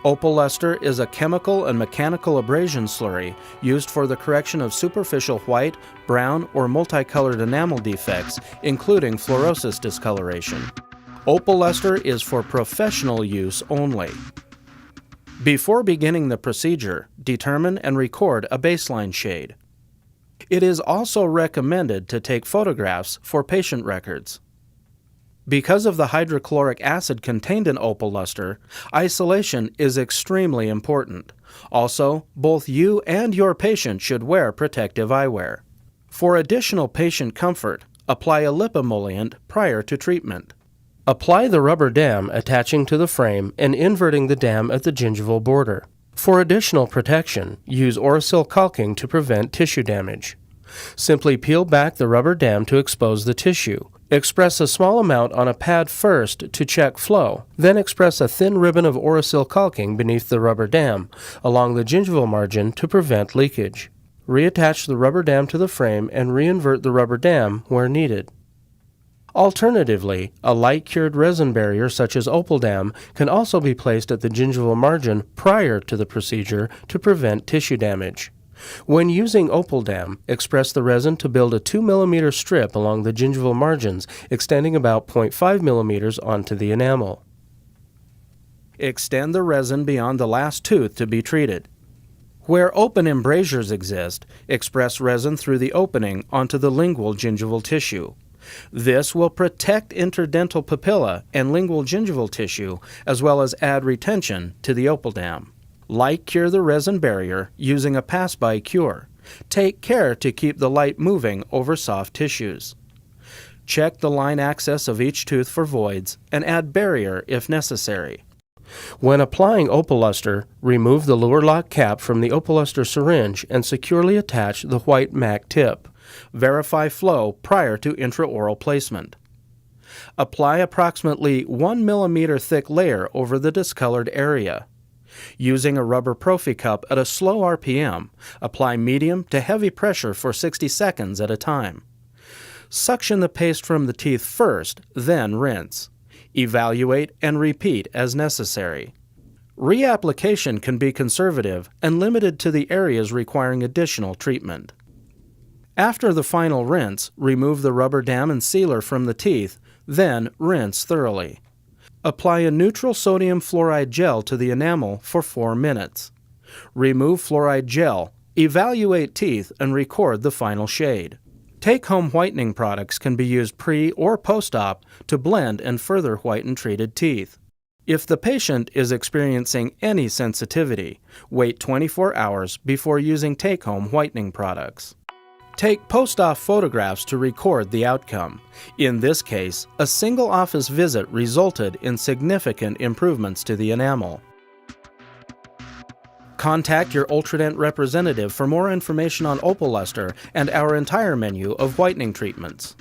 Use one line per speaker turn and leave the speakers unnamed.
Opalustre is a chemical and mechanical abrasion slurry used for the correction of superficial white, brown, or multicolored enamel defects, including fluorosis discoloration. Opalustre is for professional use only. Before beginning the procedure, determine and record a baseline shade. It is also recommended to take photographs for patient records. Because of the hydrochloric acid contained in Opalustre, isolation is extremely important. Also, both you and your patient should wear protective eyewear. For additional patient comfort, apply a lip emollient prior to treatment. Apply the rubber dam attaching to the frame and inverting the dam at the gingival border. For additional protection, use Orasil caulking to prevent tissue damage. Simply peel back the rubber dam to expose the tissue. Express a small amount on a pad first to check flow, then express a thin ribbon of Orasil caulking beneath the rubber dam along the gingival margin to prevent leakage. Reattach the rubber dam to the frame and reinvert the rubber dam where needed. Alternatively, a light-cured resin barrier such as Opaldam can also be placed at the gingival margin prior to the procedure to prevent tissue damage. When using Opaldam, express the resin to build a 2 mm strip along the gingival margins, extending about 0.5 mm onto the enamel. Extend the resin beyond the last tooth to be treated. Where open embrasures exist, express resin through the opening onto the lingual gingival tissue. This will protect interdental papilla and lingual gingival tissue, as well as add retention to the Opaldam. Light cure the resin barrier using a pass-by cure. Take care to keep the light moving over soft tissues. Check the line access of each tooth for voids and add barrier if necessary. When applying Opalustre, remove the luer lock cap from the Opalustre syringe and securely attach the white MAC tip. Verify flow prior to intraoral placement. Apply approximately 1 mm thick layer over the discolored area. Using a rubber prophy cup at a slow RPM, apply medium to heavy pressure for 60 seconds at a time. Suction the paste from the teeth first, then rinse. Evaluate and repeat as necessary. Reapplication can be conservative and limited to the areas requiring additional treatment. After the final rinse, remove the rubber dam and sealer from the teeth, then rinse thoroughly. Apply a neutral sodium fluoride gel to the enamel for 4 minutes. Remove fluoride gel, evaluate teeth, and record the final shade. Take-home whitening products can be used pre- or post-op to blend and further whiten treated teeth. If the patient is experiencing any sensitivity, wait 24 hours before using take-home whitening products. Take post-op photographs to record the outcome. In this case, a single office visit resulted in significant improvements to the enamel. Contact your Ultradent representative for more information on Opalustre and our entire menu of whitening treatments.